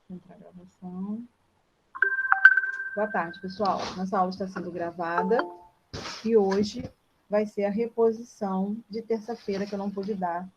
Entrar a gravação. Boa tarde, pessoal. Nossa aula está sendo gravada e hoje vai ser a reposição de terça-feira que eu não pude dar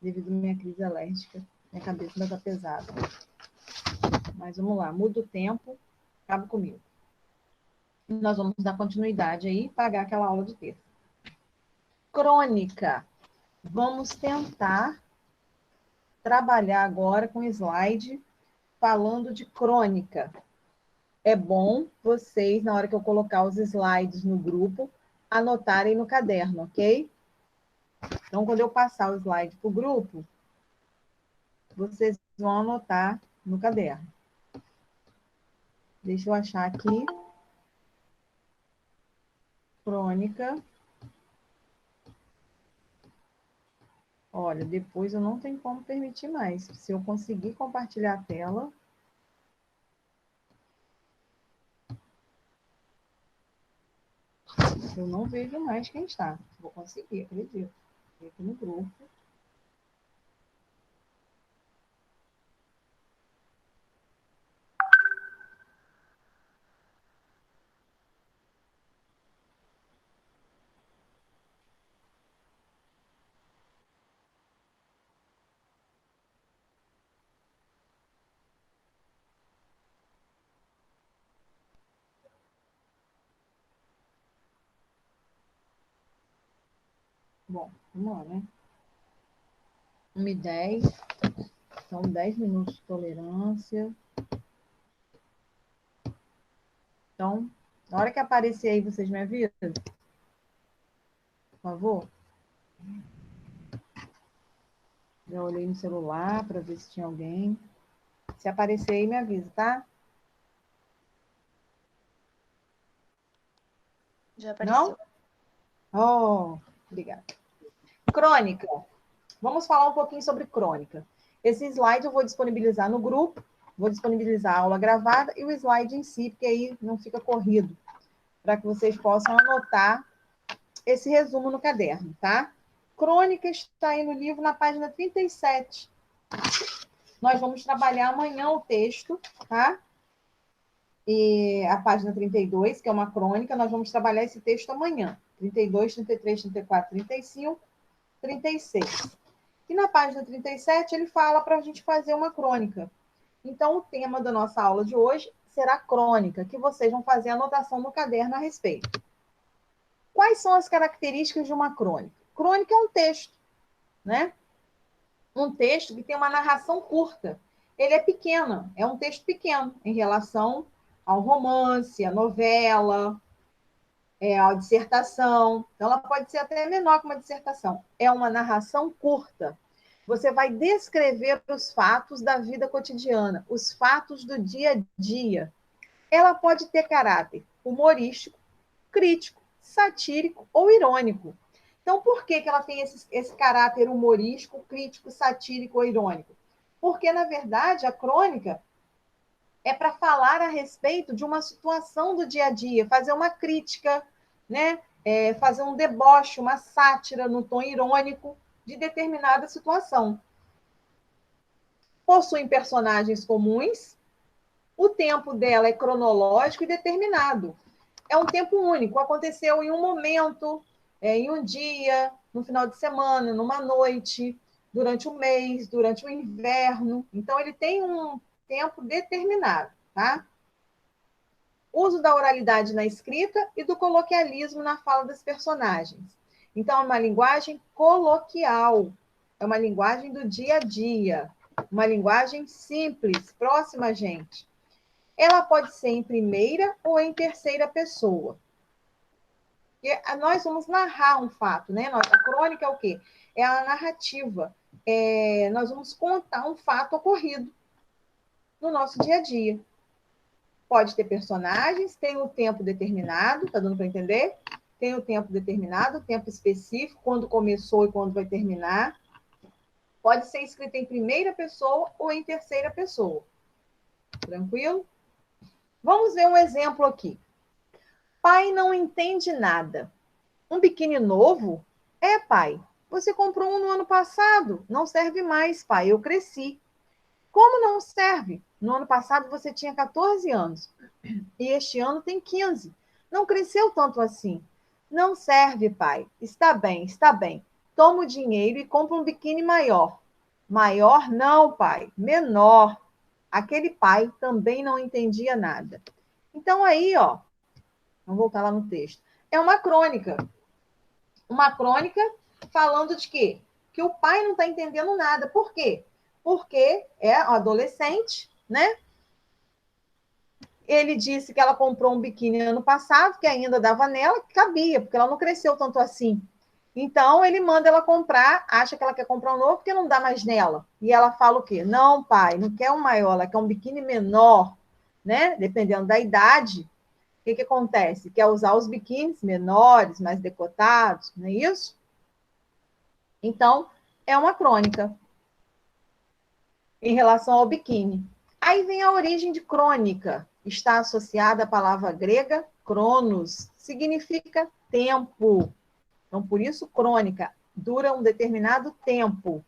devido à minha crise alérgica. Minha cabeça ainda está pesada. Mas vamos lá, muda o tempo, acaba comigo. Nós vamos dar continuidade aí e pagar aquela aula de terça. Crônica. Vamos tentar trabalhar agora com slide falando de crônica. É bom vocês, na hora que eu colocar os slides no grupo, anotarem no caderno, ok? Então, quando eu passar o slide para o grupo, vocês vão anotar no caderno. Deixa eu achar aqui. Crônica. Olha, depois eu não tenho como permitir mais. Se eu conseguir compartilhar a tela... Eu não vejo mais quem está. Vou conseguir, acredito. Aqui no grupo. Bom, vamos lá, né? 1h10. São 10 minutos de tolerância. Então, na hora que aparecer aí, vocês me avisam? Por favor. Já olhei no celular para ver se tinha alguém. Se aparecer aí, me avisa, tá? Já apareceu. Não? Oh, obrigada. Crônica. Vamos falar um pouquinho sobre crônica. Esse slide eu vou disponibilizar no grupo, vou disponibilizar a aula gravada e o slide em si, porque aí não fica corrido, para que vocês possam anotar esse resumo no caderno, tá? Crônica está aí no livro, na página 37. Nós vamos trabalhar amanhã o texto, tá? E a página 32, que é uma crônica, nós vamos trabalhar esse texto amanhã. 32, 33, 34, 35, 36. E na página 37, ele fala para a gente fazer uma crônica. Então, o tema da nossa aula de hoje será crônica, que vocês vão fazer anotação no caderno a respeito. Quais são as características de uma crônica? Crônica é um texto, né? Um texto que tem uma narração curta. Ele é pequeno, é um texto pequeno em relação ao romance, à novela, à dissertação. Então, ela pode ser até menor que uma dissertação. É uma narração curta. Você vai descrever os fatos da vida cotidiana, os fatos do dia a dia. Ela pode ter caráter humorístico, crítico, satírico ou irônico. Então, por que ela tem esse caráter humorístico, crítico, satírico ou irônico? Porque, na verdade, a crônica é para falar a respeito de uma situação do dia a dia, fazer uma crítica, né? Fazer um deboche, uma sátira no tom irônico de determinada situação. Possuem personagens comuns, o tempo dela é cronológico e determinado. É um tempo único, aconteceu em um momento, em um dia, no final de semana, numa noite, durante o mês, durante o inverno. Então, ele tem um tempo determinado, tá? Uso da oralidade na escrita e do coloquialismo na fala das personagens. Então, é uma linguagem coloquial, é uma linguagem do dia a dia, uma linguagem simples, próxima a gente. Ela pode ser em primeira ou em terceira pessoa. E nós vamos narrar um fato, né? A crônica é o quê? É a narrativa. Nós vamos contar um fato ocorrido no nosso dia a dia. Pode ter personagens, tem o tempo determinado, tá dando para entender? Tem o tempo determinado, o tempo específico, quando começou e quando vai terminar. Pode ser escrito em primeira pessoa ou em terceira pessoa. Tranquilo? Vamos ver um exemplo aqui. Pai não entende nada. Um biquíni novo? É, pai. Você comprou um no ano passado. Não serve mais, pai. Eu cresci. Como não serve? No ano passado você tinha 14 anos e este ano tem 15. Não cresceu tanto assim. Não serve, pai. Está bem, está bem. Toma o dinheiro e compra um biquíni maior. Maior não, pai. Menor. Aquele pai também não entendia nada. Então aí, ó, vamos voltar lá no texto. É uma crônica. Uma crônica falando de quê? Que o pai não está entendendo nada. Por quê? Porque é um adolescente, né? Ele disse que ela comprou um biquíni ano passado, que ainda dava nela, que cabia, porque ela não cresceu tanto assim. Então, ele manda ela comprar, acha que ela quer comprar um novo, porque não dá mais nela. E ela fala o quê? Não, pai, não quer um maior, ela quer um biquíni menor, né? Dependendo da idade. O que acontece? Quer usar os biquínis menores, mais decotados, não é isso? Então, é uma crônica em relação ao biquíni. Aí vem a origem de crônica. Está associada à palavra grega cronos, significa tempo. Então, por isso, crônica, dura um determinado tempo.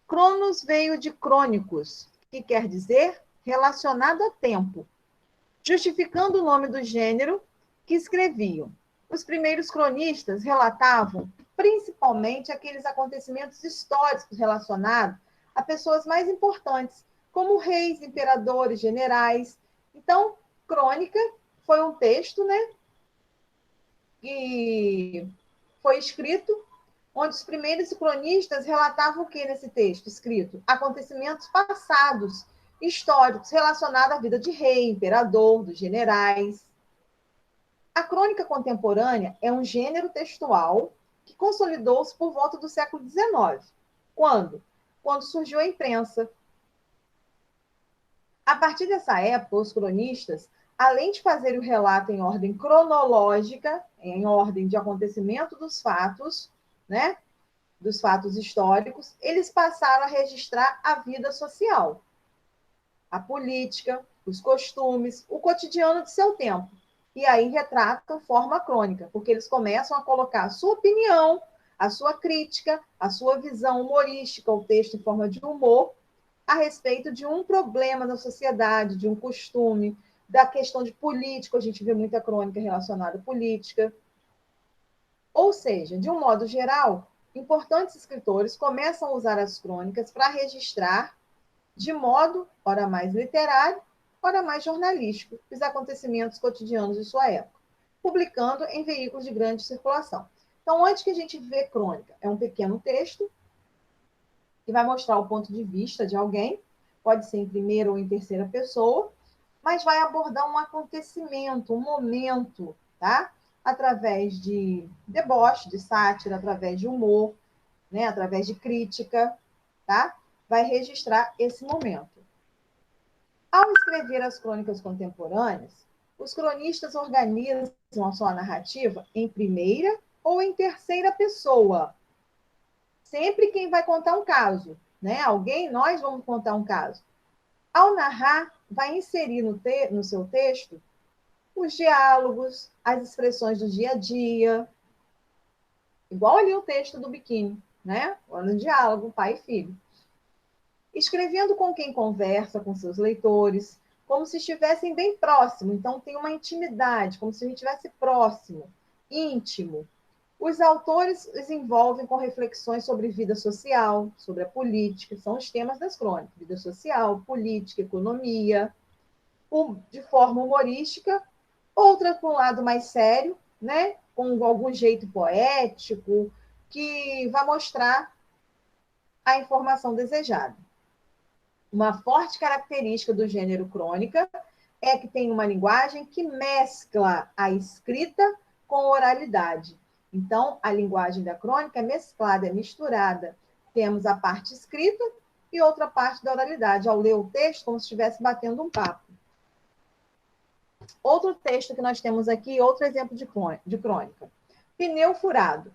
Cronos veio de crônicos, que quer dizer relacionado a tempo, justificando o nome do gênero que escreviam. Os primeiros cronistas relatavam principalmente aqueles acontecimentos históricos relacionados a pessoas mais importantes, como reis, imperadores, generais. Então, crônica foi um texto, né, que foi escrito onde os primeiros cronistas relatavam o que nesse texto escrito? Acontecimentos passados, históricos, relacionados à vida de rei, imperador, dos generais. A crônica contemporânea é um gênero textual que consolidou-se por volta do século XIX. Quando? Quando surgiu a imprensa. A partir dessa época, os cronistas, além de fazer o relato em ordem cronológica, em ordem de acontecimento dos fatos, né, dos fatos históricos, eles passaram a registrar a vida social, a política, os costumes, o cotidiano de seu tempo. E aí retratam forma crônica, porque eles começam a colocar a sua opinião, a sua crítica, a sua visão humorística, o texto em forma de humor, a respeito de um problema na sociedade, de um costume, da questão de política, a gente vê muita crônica relacionada à política. Ou seja, de um modo geral, importantes escritores começam a usar as crônicas para registrar, de modo, ora mais literário, ora mais jornalístico, os acontecimentos cotidianos de sua época, publicando em veículos de grande circulação. Então, onde que a gente vê crônica? É um pequeno texto que vai mostrar o ponto de vista de alguém, pode ser em primeira ou em terceira pessoa, mas vai abordar um acontecimento, um momento, tá? Através de deboche, de sátira, através de humor, né? Através de crítica, tá? Vai registrar esse momento. Ao escrever as crônicas contemporâneas, os cronistas organizam a sua narrativa em primeira ou em terceira pessoa. Sempre quem vai contar um caso, né? Alguém, nós vamos contar um caso. Ao narrar, vai inserir no seu texto os diálogos, as expressões do dia a dia, igual ali o texto do biquíni, né? No diálogo, pai e filho. Escrevendo com quem conversa, com seus leitores, como se estivessem bem próximo. Então, tem uma intimidade, como se a gente estivesse próximo, íntimo. Os autores os envolvem com reflexões sobre vida social, sobre a política, são os temas das crônicas: vida social, política, economia, de forma humorística, outra com um lado mais sério, né? Com algum jeito poético, que vai mostrar a informação desejada. Uma forte característica do gênero crônica é que tem uma linguagem que mescla a escrita com a oralidade. Então, a linguagem da crônica é mesclada, é misturada. Temos a parte escrita e outra parte da oralidade, ao ler o texto como se estivesse batendo um papo. Outro texto que nós temos aqui, outro exemplo de crônica. Pneu furado.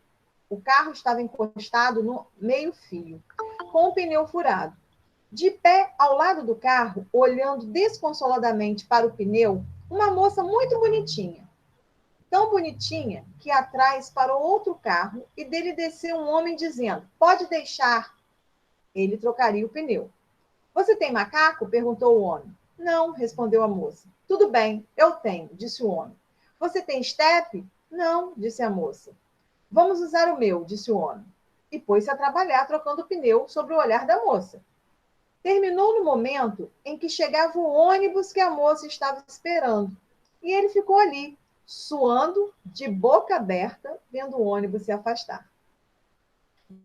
O carro estava encostado no meio-fio, com o pneu furado. De pé ao lado do carro, olhando desconsoladamente para o pneu, uma moça muito bonitinha. Tão bonitinha que atrás parou outro carro e dele desceu um homem dizendo: "Pode deixar." Ele trocaria o pneu. "Você tem macaco?" perguntou o homem. Não, respondeu a moça. Tudo bem, eu tenho, disse o homem. Você tem estepe? Não, disse a moça. Vamos usar o meu, disse o homem. E pôs-se a trabalhar trocando o pneu sob o olhar da moça. Terminou no momento em que chegava o ônibus que a moça estava esperando. E ele ficou ali, suando, de boca aberta, vendo o ônibus se afastar.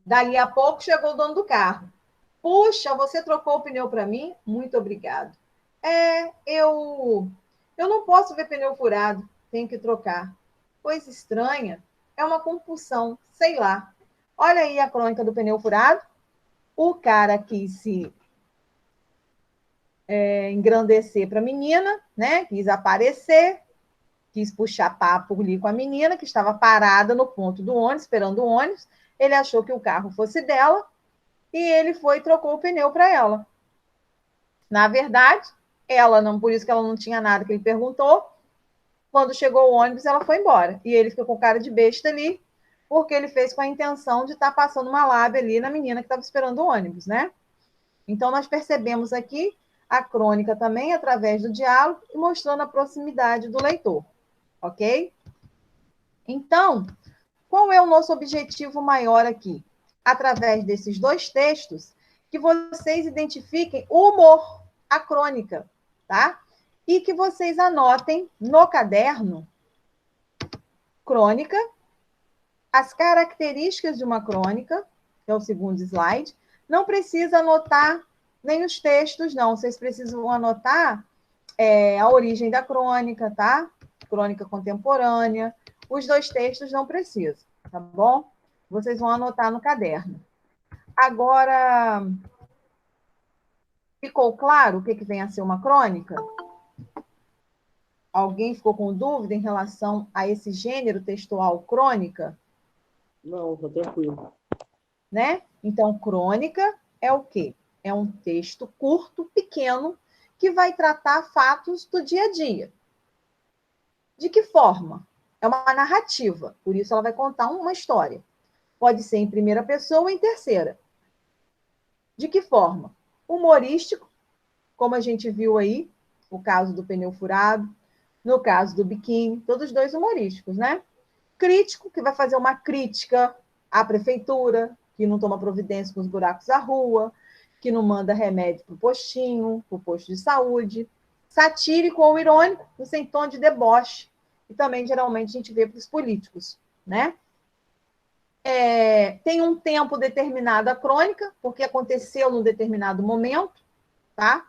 Dali a pouco chegou o dono do carro. Puxa, você trocou o pneu para mim? Muito obrigado. Eu não posso ver pneu furado, tenho que trocar. Coisa estranha, é uma compulsão, sei lá. Olha aí a crônica do pneu furado. O cara quis se engrandecer para a menina, né? Quis aparecer, quis puxar papo ali com a menina, que estava parada no ponto do ônibus, esperando o ônibus. Ele achou que o carro fosse dela e ele foi e trocou o pneu para ela. Na verdade, ela não, por isso que ela não tinha nada que ele perguntou. Quando chegou o ônibus, ela foi embora. E ele ficou com cara de besta ali, porque ele fez com a intenção de estar passando uma lábia ali na menina que estava esperando o ônibus, né? Então, nós percebemos aqui a crônica também através do diálogo e mostrando a proximidade do leitor, ok? Então, qual é o nosso objetivo maior aqui? Através desses dois textos, que vocês identifiquem o humor, a crônica, tá? E que vocês anotem no caderno crônica, as características de uma crônica, que é o segundo slide. Não precisa anotar nem os textos, não. Vocês precisam anotar a origem da crônica, tá? Crônica contemporânea. Os dois textos não precisam, tá bom? Vocês vão anotar no caderno. Agora, ficou claro o que vem a ser uma crônica? Alguém ficou com dúvida em relação a esse gênero textual crônica? Não, tá tranquilo. Né? Então, crônica é o quê? É um texto curto, pequeno, que vai tratar fatos do dia a dia. De que forma? É uma narrativa, por isso ela vai contar uma história. Pode ser em primeira pessoa ou em terceira. De que forma? Humorístico, como a gente viu aí, o caso do pneu furado, no caso do biquíni, todos dois humorísticos, né? Crítico, que vai fazer uma crítica à prefeitura, que não toma providência com os buracos da rua, que não manda remédio para o postinho, para o posto de saúde. Satírico ou irônico, sem tom de deboche. E também, geralmente, a gente vê para os políticos, né? Tem um tempo determinado a crônica, porque aconteceu num determinado momento, tá?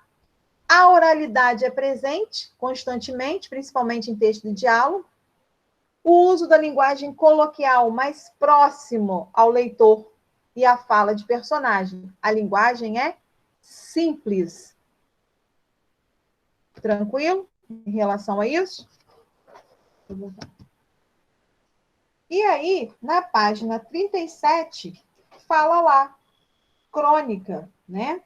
A oralidade é presente constantemente, principalmente em texto de diálogo. O uso da linguagem coloquial mais próximo ao leitor e à fala de personagem. A linguagem é simples. Tranquilo em relação a isso? E aí, na página 37, fala lá, crônica, né?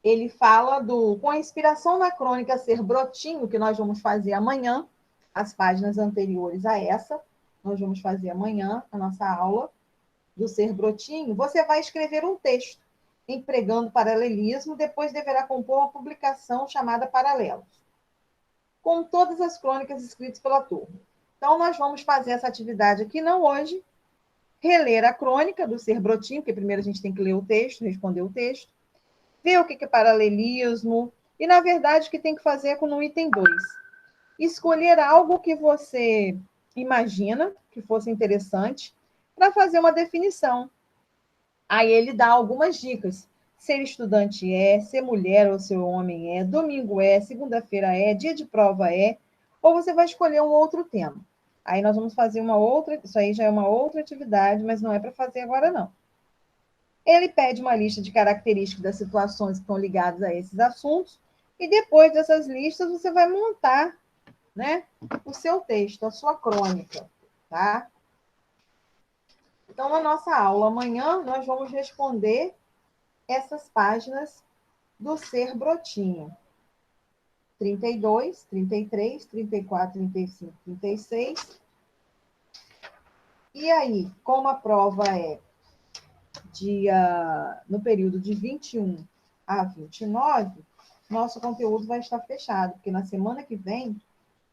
Ele fala com a inspiração na crônica ser brotinho, que nós vamos fazer amanhã, as páginas anteriores a essa, nós vamos fazer amanhã a nossa aula do ser brotinho, você vai escrever um texto, empregando paralelismo, depois deverá compor uma publicação chamada Paralelos, com todas as crônicas escritas pela turma. Então, nós vamos fazer essa atividade aqui, não hoje, reler a crônica do ser brotinho, porque primeiro a gente tem que ler o texto, responder o texto, ver o que é paralelismo, e, na verdade, o que tem que fazer é com o item 2. Escolher algo que você imagina que fosse interessante para fazer uma definição. Aí ele dá algumas dicas. Ser estudante ser mulher ou ser homem domingo segunda-feira dia de prova ou você vai escolher um outro tema. Aí nós vamos fazer uma outra, isso aí já é uma outra atividade, mas não é para fazer agora, não. Ele pede uma lista de características das situações que estão ligadas a esses assuntos, e depois dessas listas você vai montar, né, o seu texto, a sua crônica, tá? Então, na nossa aula amanhã, nós vamos responder essas páginas do ser brotinho. 32, 33, 34, 35, 36. E aí, como a prova é no período de 21 a 29, nosso conteúdo vai estar fechado, porque na semana que vem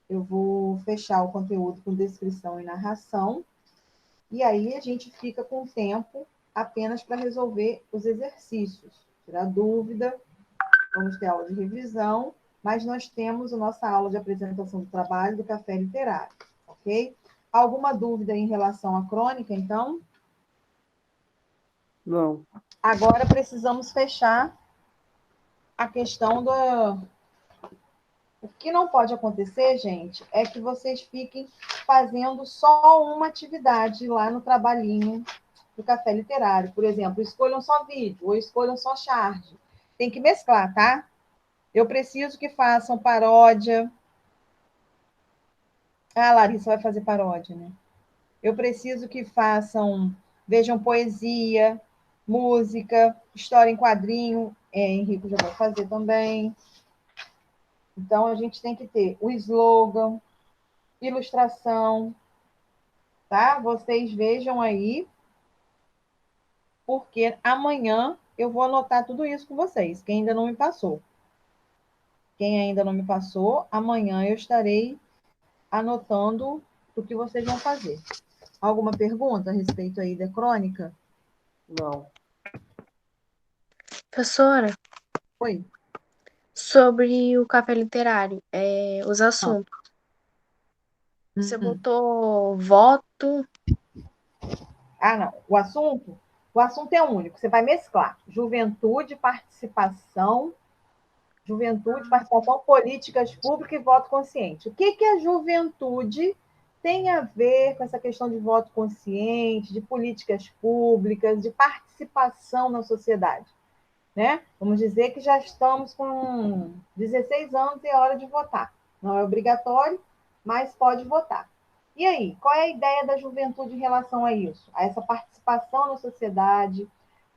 eu vou fechar o conteúdo com descrição e narração, e aí a gente fica com tempo apenas para resolver os exercícios, tirar dúvida, vamos ter aula de revisão, mas nós temos a nossa aula de apresentação do trabalho do café literário, ok? Alguma dúvida em relação à crônica, então? Não. Agora precisamos fechar a questão do... O que não pode acontecer, gente, é que vocês fiquem fazendo só uma atividade lá no trabalhinho do café literário. Por exemplo, escolham só vídeo ou escolham só charge. Tem que mesclar, tá? Eu preciso que façam paródia. Ah, a Larissa vai fazer paródia, né? Eu preciso que façam, vejam poesia, música, história em quadrinho. Henrique já vai fazer também. Então, a gente tem que ter o slogan, ilustração, tá? Vocês vejam aí, porque amanhã eu vou anotar tudo isso com vocês, quem ainda não me passou. Quem ainda não me passou, amanhã eu estarei anotando o que vocês vão fazer. Alguma pergunta a respeito aí da crônica? Não. Professora, Oi? sobre o café literário, os Ah. assuntos. Você Uhum. botou voto. Ah, não. O assunto é único. Você vai mesclar juventude, participação, políticas públicas e voto consciente. O que a juventude tem a ver com essa questão de voto consciente, de políticas públicas, de participação na sociedade? Né? Vamos dizer que já estamos com 16 anos e é hora de votar. Não é obrigatório, mas pode votar. E aí, qual é a ideia da juventude em relação a isso? A essa participação na sociedade,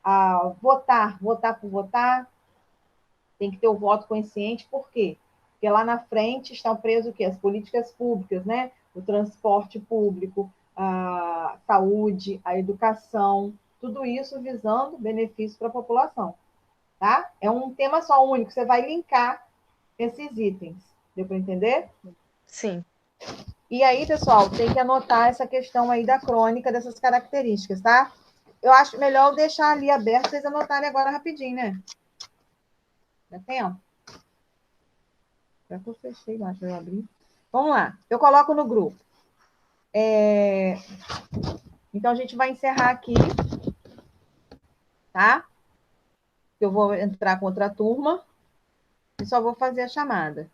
a votar por votar, tem que ter o voto consciente, por quê? Porque lá na frente estão presos o quê? As políticas públicas, né? O transporte público, a saúde, a educação, tudo isso visando benefício para a população. Tá? É um tema só único, você vai linkar esses itens. Deu para entender? Sim. E aí, pessoal, tem que anotar essa questão aí da crônica, dessas características, tá? Eu acho melhor eu deixar ali aberto, vocês anotarem agora rapidinho, né? Dá tempo? Já que eu fechei, acho que eu abri. Vamos lá, eu coloco no grupo. Então, a gente vai encerrar aqui, tá? Eu vou entrar com outra turma e só vou fazer a chamada.